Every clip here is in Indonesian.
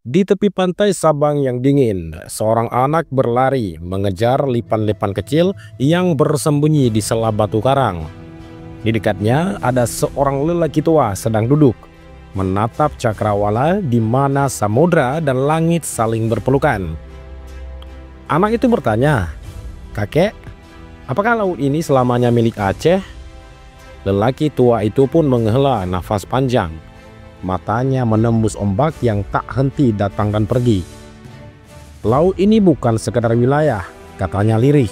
Di tepi pantai Sabang yang dingin, seorang anak berlari mengejar lipan-lipan kecil yang bersembunyi di sela batu karang. Di dekatnya ada seorang lelaki tua sedang duduk, menatap cakrawala di mana samudra dan langit saling berpelukan. Anak itu bertanya, "Kakek, apakah laut ini selamanya milik Aceh?" Lelaki tua itu pun menghela nafas panjang. Matanya menembus ombak yang tak henti datang dan pergi. "Laut ini bukan sekedar wilayah," katanya lirih.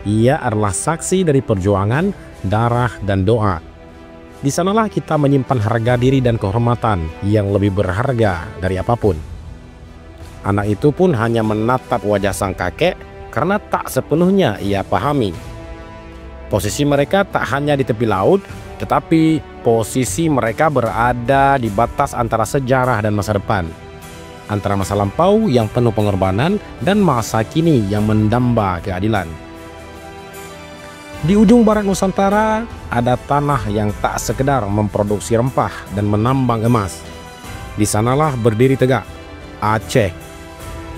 "Ia adalah saksi dari perjuangan, darah, dan doa. Di sanalah kita menyimpan harga diri dan kehormatan yang lebih berharga dari apapun." Anak itu pun hanya menatap wajah sang kakek karena tak sepenuhnya ia pahami. Posisi mereka tak hanya di tepi laut, tetapi posisi mereka berada di batas antara sejarah dan masa depan. Antara masa lampau yang penuh pengorbanan dan masa kini yang mendamba keadilan. Di ujung barat Nusantara ada tanah yang tak sekedar memproduksi rempah dan menambang emas. Di sanalah berdiri tegak Aceh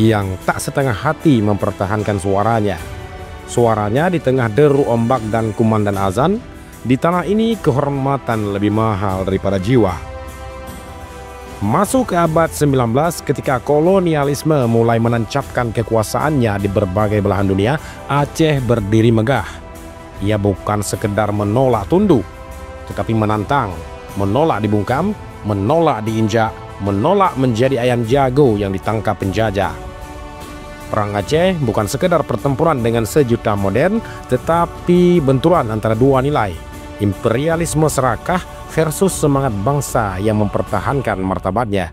yang tak setengah hati mempertahankan suaranya. Suaranya di tengah deru ombak dan kumandang azan. Di tanah ini kehormatan lebih mahal daripada jiwa. Masuk ke abad 19 ketika kolonialisme mulai menancapkan kekuasaannya di berbagai belahan dunia, Aceh berdiri megah. Ia bukan sekedar menolak tunduk, tetapi menantang, menolak dibungkam, menolak diinjak, menolak menjadi ayam jago yang ditangkap penjajah. Perang Aceh bukan sekedar pertempuran dengan sejuta modern, tetapi benturan antara dua nilai. Imperialisme serakah versus semangat bangsa yang mempertahankan martabatnya.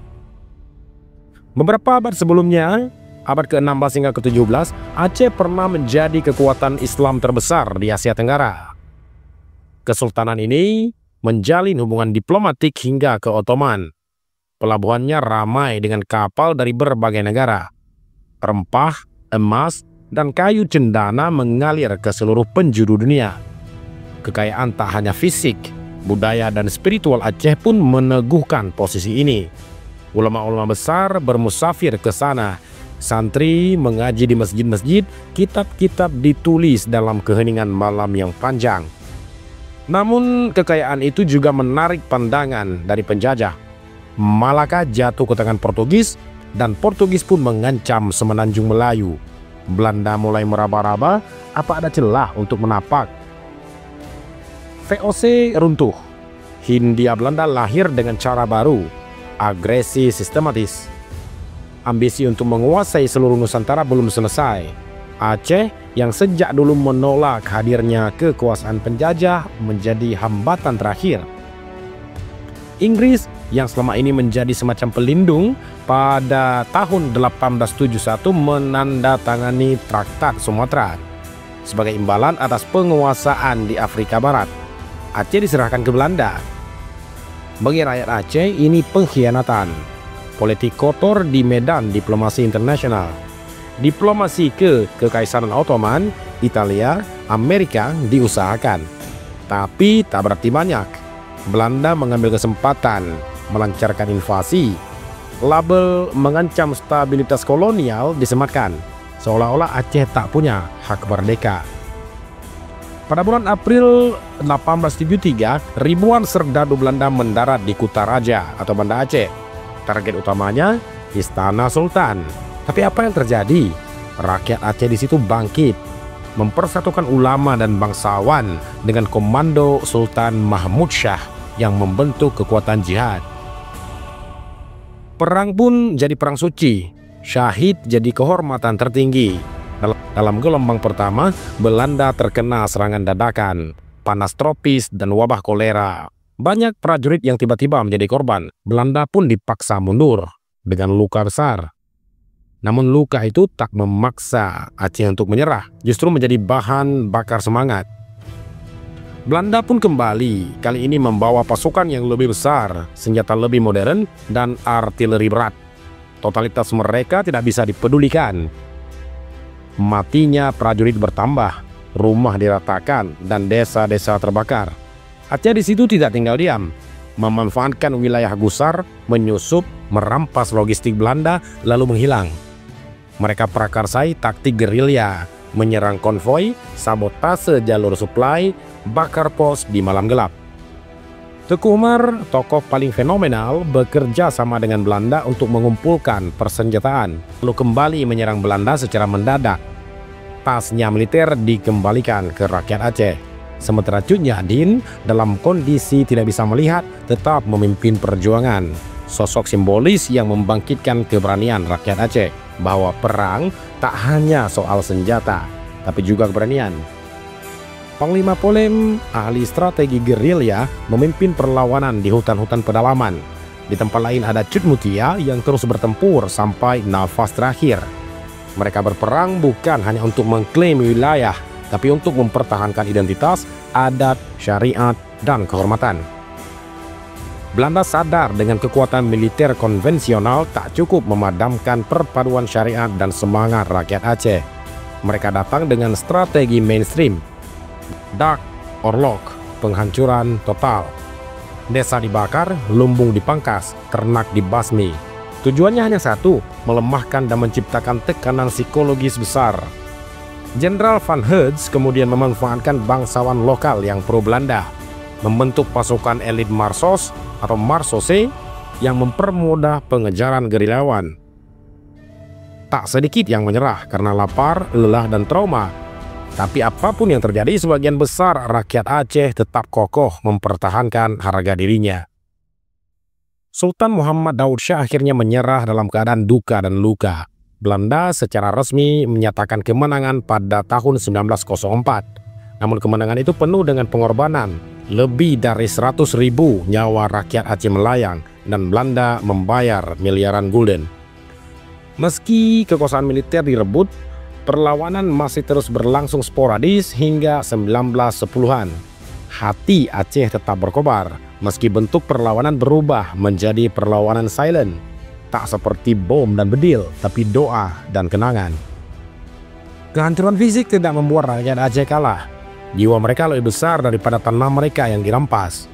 Beberapa abad sebelumnya, abad ke-16 hingga ke-17, Aceh pernah menjadi kekuatan Islam terbesar di Asia Tenggara. Kesultanan ini menjalin hubungan diplomatik hingga ke Ottoman. Pelabuhannya ramai dengan kapal dari berbagai negara. Rempah, emas, dan kayu cendana mengalir ke seluruh penjuru dunia. Kekayaan tak hanya fisik, budaya dan spiritual Aceh pun meneguhkan posisi ini. Ulama-ulama besar bermusafir ke sana. Santri mengaji di masjid-masjid, kitab-kitab ditulis dalam keheningan malam yang panjang. Namun kekayaan itu juga menarik pandangan dari penjajah. Malaka jatuh ke tangan Portugis, dan Portugis pun mengancam semenanjung Melayu. Belanda mulai meraba-raba, apa ada celah untuk menapak. VOC runtuh. Hindia Belanda lahir dengan cara baru, agresi sistematis. Ambisi untuk menguasai seluruh Nusantara belum selesai. Aceh yang sejak dulu menolak hadirnya kekuasaan penjajah menjadi hambatan terakhir. Inggris yang selama ini menjadi semacam pelindung, pada tahun 1871 menandatangani Traktat Sumatera sebagai imbalan atas penguasaan di Afrika Barat. Aceh diserahkan ke Belanda. Bagi rakyat Aceh ini pengkhianatan, politik kotor di medan diplomasi internasional. Diplomasi ke Kekaisaran Ottoman, Italia, Amerika diusahakan, tapi tak berarti banyak. Belanda mengambil kesempatan melancarkan invasi. Label mengancam stabilitas kolonial disematkan, seolah-olah Aceh tak punya hak merdeka. Pada bulan April 1873, ribuan serdadu Belanda mendarat di Kutaraja atau Banda Aceh. Target utamanya Istana Sultan. Tapi apa yang terjadi? Rakyat Aceh di situ bangkit, mempersatukan ulama dan bangsawan dengan komando Sultan Mahmud Shah yang membentuk kekuatan jihad. Perang pun jadi perang suci, syahid jadi kehormatan tertinggi. Dalam gelombang pertama, Belanda terkena serangan dadakan, panas tropis, dan wabah kolera. Banyak prajurit yang tiba-tiba menjadi korban. Belanda pun dipaksa mundur dengan luka besar. Namun luka itu tak memaksa Aceh untuk menyerah, justru menjadi bahan bakar semangat. Belanda pun kembali, kali ini membawa pasukan yang lebih besar, senjata lebih modern, dan artileri berat. Totalitas mereka tidak bisa dipedulikan. Matinya prajurit bertambah, rumah diratakan, dan desa-desa terbakar. Aceh di situ tidak tinggal diam, memanfaatkan wilayah gusar, menyusup, merampas logistik Belanda lalu menghilang. Mereka prakarsai taktik gerilya, menyerang konvoi, sabotase jalur suplai, bakar pos di malam gelap. Teuku Umar, tokoh paling fenomenal, bekerja sama dengan Belanda untuk mengumpulkan persenjataan, lalu kembali menyerang Belanda secara mendadak. Tasnya militer dikembalikan ke rakyat Aceh. Sementara Cut Nyak dalam kondisi tidak bisa melihat, tetap memimpin perjuangan. Sosok simbolis yang membangkitkan keberanian rakyat Aceh, bahwa perang tak hanya soal senjata, tapi juga keberanian. Panglima Polem, ahli strategi gerilya, memimpin perlawanan di hutan-hutan pedalaman. Di tempat lain ada Cut Mutia yang terus bertempur sampai nafas terakhir. Mereka berperang bukan hanya untuk mengklaim wilayah, tapi untuk mempertahankan identitas, adat, syariat, dan kehormatan. Belanda sadar dengan kekuatan militer konvensional tak cukup memadamkan perpaduan syariat dan semangat rakyat Aceh. Mereka datang dengan strategi mainstream, dark or lock, penghancuran total. Desa dibakar, lumbung dipangkas, ternak dibasmi. Tujuannya hanya satu, melemahkan dan menciptakan tekanan psikologis besar. Jenderal Van Hertz kemudian memanfaatkan bangsawan lokal yang pro-Belanda, membentuk pasukan elit Marsos atau Marsose yang mempermudah pengejaran gerilyawan. Tak sedikit yang menyerah karena lapar, lelah, dan trauma. Tapi apapun yang terjadi, sebagian besar rakyat Aceh tetap kokoh mempertahankan harga dirinya. Sultan Muhammad Daud Shah akhirnya menyerah dalam keadaan duka dan luka. Belanda secara resmi menyatakan kemenangan pada tahun 1904. Namun kemenangan itu penuh dengan pengorbanan. Lebih dari 100.000 nyawa rakyat Aceh melayang dan Belanda membayar miliaran gulden. Meski kekuasaan militer direbut, perlawanan masih terus berlangsung sporadis hingga 1910-an. Hati Aceh tetap berkobar, meski bentuk perlawanan berubah menjadi perlawanan silent. Tak seperti bom dan bedil, tapi doa dan kenangan. Kehancuran fisik tidak membuat rakyat Aceh kalah. Jiwa mereka lebih besar daripada tanah mereka yang dirampas.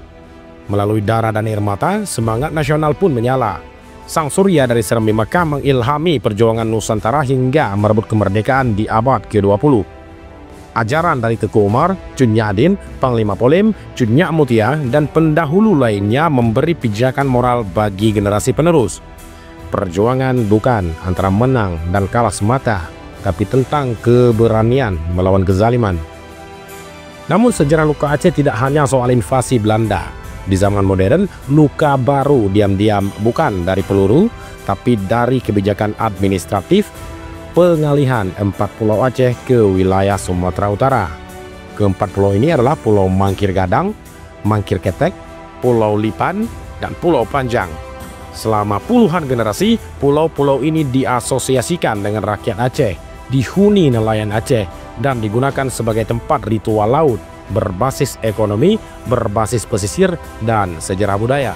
Melalui darah dan air mata, semangat nasional pun menyala. Sang surya dari Serambi Mekah mengilhami perjuangan Nusantara hingga merebut kemerdekaan di abad ke-20. Ajaran dari Teuku Umar, Cut Nyak, Panglima Polem, Cut Nyak Mutia, dan pendahulu lainnya memberi pijakan moral bagi generasi penerus. Perjuangan bukan antara menang dan kalah semata, tapi tentang keberanian melawan kezaliman. Namun sejarah luka Aceh tidak hanya soal invasi Belanda. Di zaman modern, luka baru diam-diam bukan dari peluru, tapi dari kebijakan administratif, pengalihan 4 pulau Aceh ke wilayah Sumatera Utara. Keempat pulau ini adalah Pulau Mangkir Gadang, Mangkir Ketek, Pulau Lipan, dan Pulau Panjang. Selama puluhan generasi, pulau-pulau ini diasosiasikan dengan rakyat Aceh, dihuni nelayan Aceh, dan digunakan sebagai tempat ritual laut, berbasis ekonomi, berbasis pesisir, dan sejarah budaya.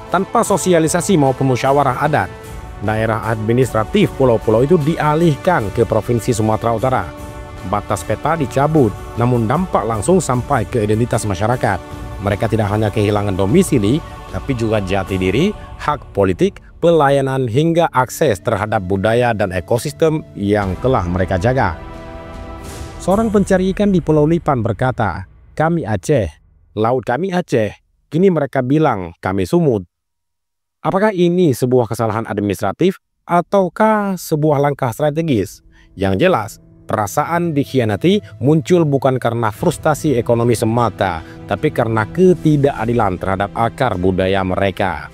Tanpa sosialisasi maupun musyawarah adat, daerah administratif pulau-pulau itu dialihkan ke Provinsi Sumatera Utara. Batas peta dicabut, namun dampak langsung sampai ke identitas masyarakat. Mereka tidak hanya kehilangan domisili, tapi juga jati diri, hak politik, pelayanan, hingga akses terhadap budaya dan ekosistem yang telah mereka jaga. Seorang pencari ikan di Pulau Lipan berkata, "Kami Aceh, laut kami Aceh." Kini mereka bilang, "Kami Sumut." Apakah ini sebuah kesalahan administratif ataukah sebuah langkah strategis? Yang jelas, perasaan dikhianati muncul bukan karena frustasi ekonomi semata, tapi karena ketidakadilan terhadap akar budaya mereka.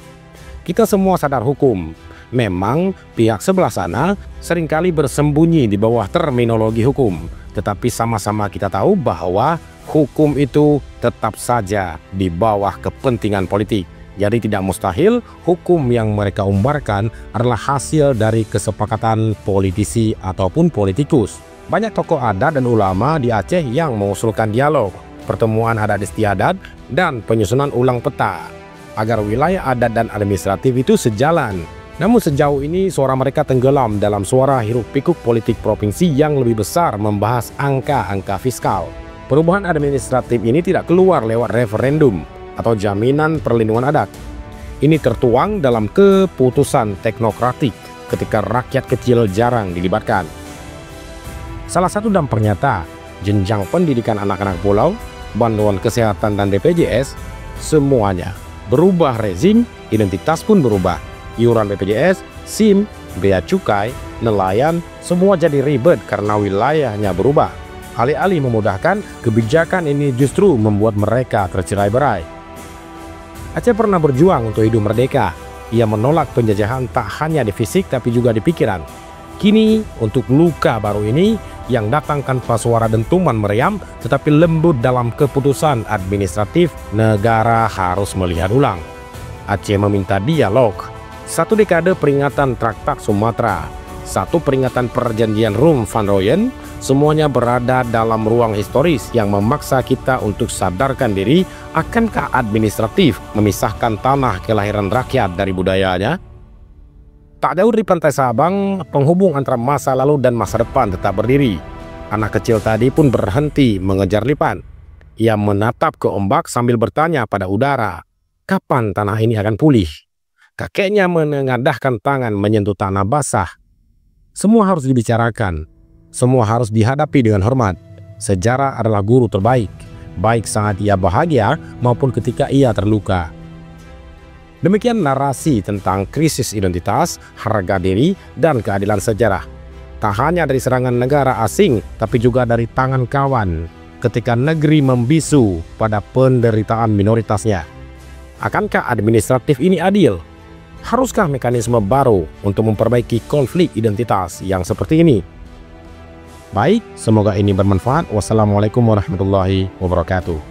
Kita semua sadar hukum. Memang pihak sebelah sana seringkali bersembunyi di bawah terminologi hukum, tetapi sama-sama kita tahu bahwa hukum itu tetap saja di bawah kepentingan politik. Jadi tidak mustahil hukum yang mereka umbarkan adalah hasil dari kesepakatan politisi ataupun politikus. Banyak tokoh adat dan ulama di Aceh yang mengusulkan dialog, pertemuan adat istiadat, dan penyusunan ulang peta agar wilayah adat dan administratif itu sejalan. Namun sejauh ini suara mereka tenggelam dalam suara hiruk-pikuk politik provinsi yang lebih besar membahas angka-angka fiskal. Perubahan administratif ini tidak keluar lewat referendum atau jaminan perlindungan adat. Ini tertuang dalam keputusan teknokratik ketika rakyat kecil jarang dilibatkan. Salah satu dampak nyata, jenjang pendidikan anak-anak pulau, bantuan kesehatan dan BPJS, semuanya berubah rezim, identitas pun berubah. Iuran BPJS, SIM, bea cukai, nelayan, semua jadi ribet karena wilayahnya berubah. Alih-alih memudahkan, kebijakan ini justru membuat mereka tercerai-berai. Aceh pernah berjuang untuk hidup merdeka. Ia menolak penjajahan tak hanya di fisik tapi juga di pikiran. Kini, untuk luka baru ini, yang datang tanpa suara dentuman meriam, tetapi lembut dalam keputusan administratif, negara harus melihat ulang. Aceh meminta dialog. 1 dekade peringatan Traktat Sumatera, 1 peringatan perjanjian Rum Van Rooyen, semuanya berada dalam ruang historis yang memaksa kita untuk sadarkan diri. Akankah administratif memisahkan tanah kelahiran rakyat dari budayanya? Tak jauh dari pantai Sabang, penghubung antara masa lalu dan masa depan tetap berdiri. Anak kecil tadi pun berhenti mengejar lipan. Ia menatap ke ombak sambil bertanya pada udara, kapan tanah ini akan pulih? Kakeknya menengadahkan tangan menyentuh tanah basah. Semua harus dibicarakan. Semua harus dihadapi dengan hormat. Sejarah adalah guru terbaik, baik saat ia bahagia maupun ketika ia terluka. Demikian narasi tentang krisis identitas, harga diri, dan keadilan sejarah. Tak hanya dari serangan negara asing, tapi juga dari tangan kawan ketika negeri membisu pada penderitaan minoritasnya. Akankah administratif ini adil? Haruskah mekanisme baru untuk memperbaiki konflik identitas yang seperti ini? Baik, semoga ini bermanfaat. Wassalamualaikum warahmatullahi wabarakatuh.